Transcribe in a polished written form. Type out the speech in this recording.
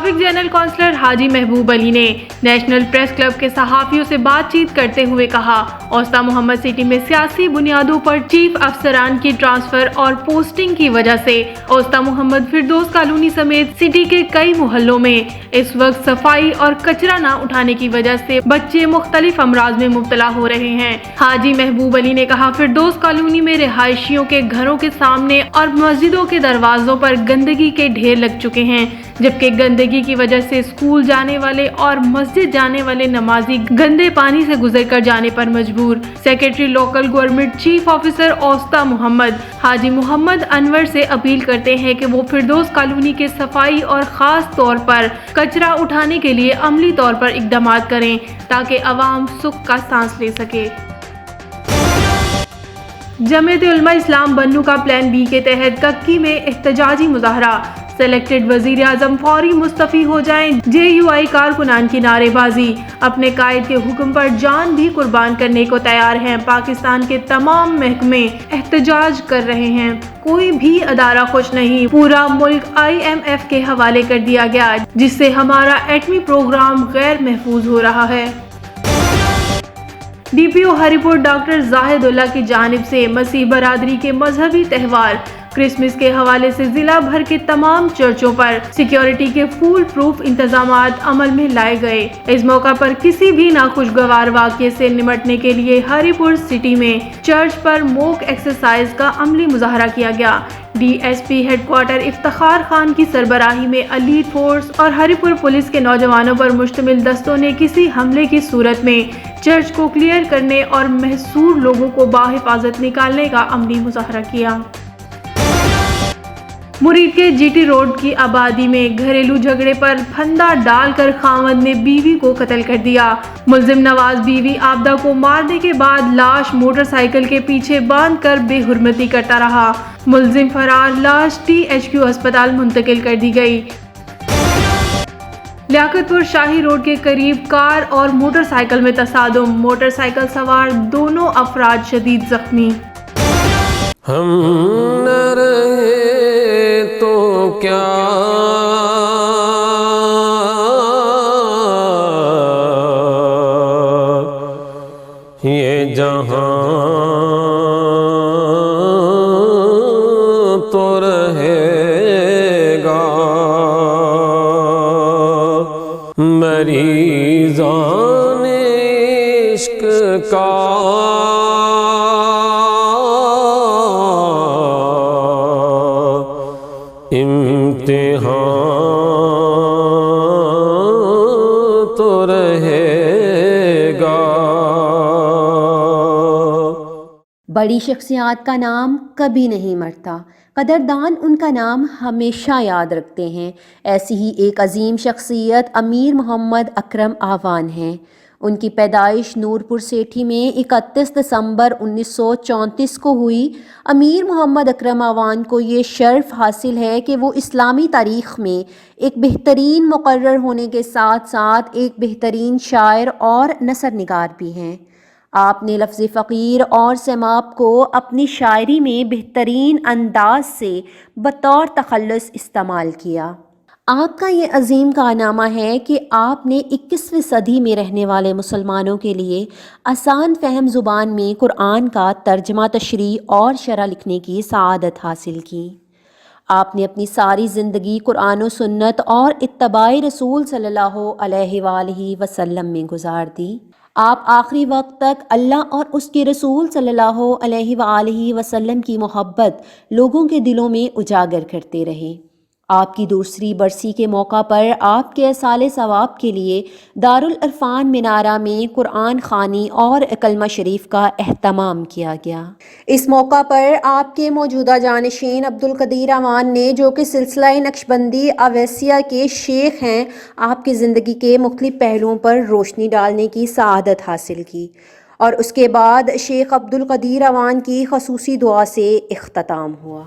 سابق general counsellor حاجی محبوب علی نے نیشنل پریس کلب کے صحافیوں سے بات چیت کرتے ہوئے کہا، اوسطا محمد سٹی میں سیاسی بنیادوں پر چیف افسران کی ٹرانسفر اور پوسٹنگ کی وجہ سے اوسطا محمد فردوس کالونی سمیت سٹی کے کئی محلوں میں اس وقت صفائی اور کچرا نہ اٹھانے کی وجہ سے بچے مختلف امراض میں مبتلا ہو رہے ہیں۔ حاجی محبوب علی نے کہا، فردوس کالونی میں رہائشیوں کے گھروں کے سامنے اور مسجدوں کے دروازوں پر گندگی کے ڈھیر لگ چکے ہیں، جبکہ گندگی کی وجہ سے اسکول جانے والے اور مسجد جانے والے نمازی گندے پانی سے گزر کر جانے پر مجبور۔ Secretary local government chief officer اوسطا محمد حاجی محمد انور سے اپیل کرتے ہیں کہ وہ فردوس کالونی کے صفائی اور خاص طور پر کچرا اٹھانے کے لیے عملی طور پر اقدامات کریں تاکہ عوام سکھ کا سانس لے سکے۔ جمعیت علماء اسلام بنو کا پلان بی کے تحت ککی میں احتجاجی مظاہرہ، سلیکٹڈ وزیر اعظم فوری مستعفی ہو جائیں، JUI کارکنان کی نعرے بازی، اپنے قائد کے حکم پر جان بھی قربان کرنے کو تیار ہیں۔ پاکستان کے تمام محکمے احتجاج کر رہے ہیں، کوئی بھی ادارہ خوش نہیں، پورا ملک IMF کے حوالے کر دیا گیا، جس سے ہمارا ایٹمی پروگرام غیر محفوظ ہو رہا ہے۔ DPO ہری پور ڈاکٹر زاہد اللہ کی جانب سے مسیح برادری کے مذہبی تہوار کرسمس کے حوالے سے ضلع بھر کے تمام چرچوں پر سیکیورٹی کے فول پروف انتظامات عمل میں لائے گئے۔ اس موقع پر کسی بھی ناخوشگوار واقعے سے نمٹنے کے لیے ہری پور سٹی میں چرچ پر موک ایکسرسائز کا عملی مظاہرہ کیا گیا۔ DSP head quarter Iftikhar Khan کی سربراہی میں ایلیٹ فورس اور ہری پور پولیس کے نوجوانوں پر مشتمل دستوں نے کسی حملے کی صورت میں چرچ کو کلیئر کرنے اور محصور لوگوں کو بحفاظت نکالنے کا عملی مظاہرہ کیا۔ مرید کے GT روڈ کی آبادی میں گھریلو جھگڑے پر پھندا ڈال کر خاوند نے بیوی کو قتل کر دیا۔ ملزم نواز بیوی عابدہ کو مارنے کے بعد لاش موٹر سائیکل کے پیچھے باندھ کر بے حرمتی کرتا رہا۔ ملزم فرار، لاش THQ ہسپتال منتقل کر دی گئی۔ لیاقت پور شاہی روڈ کے قریب کار اور موٹر سائیکل میں تصادم، موٹر سائیکل سوار دونوں افراد شدید زخمی۔ ہم نہ رہے تو کیا یہ جہاں تو رہے گا، مریضان عشق کا امتحان تو رہے گا۔ بڑی شخصیات کا نام کبھی نہیں مرتا، قدردان ان کا نام ہمیشہ یاد رکھتے ہیں۔ ایسی ہی ایک عظیم شخصیت امیر محمد اکرم آوان ہیں۔ ان کی پیدائش نورپور سیٹھی میں 31 دسمبر 1934 کو ہوئی۔ امیر محمد اکرم آوان کو یہ شرف حاصل ہے کہ وہ اسلامی تاریخ میں ایک بہترین مقرر ہونے کے ساتھ ساتھ ایک بہترین شاعر اور نثر نگار بھی ہیں۔ آپ نے لفظ فقیر اور سماپ کو اپنی شاعری میں بہترین انداز سے بطور تخلص استعمال کیا۔ آپ کا یہ عظیم کارنامہ ہے کہ آپ نے 21ویں صدی میں رہنے والے مسلمانوں کے لیے آسان فہم زبان میں قرآن کا ترجمہ، تشریح اور شرح لکھنے کی سعادت حاصل کی۔ آپ نے اپنی ساری زندگی قرآن و سنت اور اتباع رسول صلی اللہ علیہ وآلہ وسلم میں گزار دی۔ آپ آخری وقت تک اللہ اور اس کے رسول صلی اللہ علیہ وآلہ وسلم کی محبت لوگوں کے دلوں میں اجاگر کرتے رہے۔ آپ کی دوسری برسی کے موقع پر آپ کے ایصال ثواب کے لیے دارالعرفان منارہ میں قرآن خوانی اور کلمہ شریف کا اہتمام کیا گیا۔ اس موقع پر آپ کے موجودہ جانشین عبدالقدیر آوان نے، جو کہ سلسلہ نقشبندی اویسیہ کے شیخ ہیں، آپ کی زندگی کے مختلف پہلوؤں پر روشنی ڈالنے کی سعادت حاصل کی، اور اس کے بعد شیخ عبدالقدیر آوان کی خصوصی دعا سے اختتام ہوا۔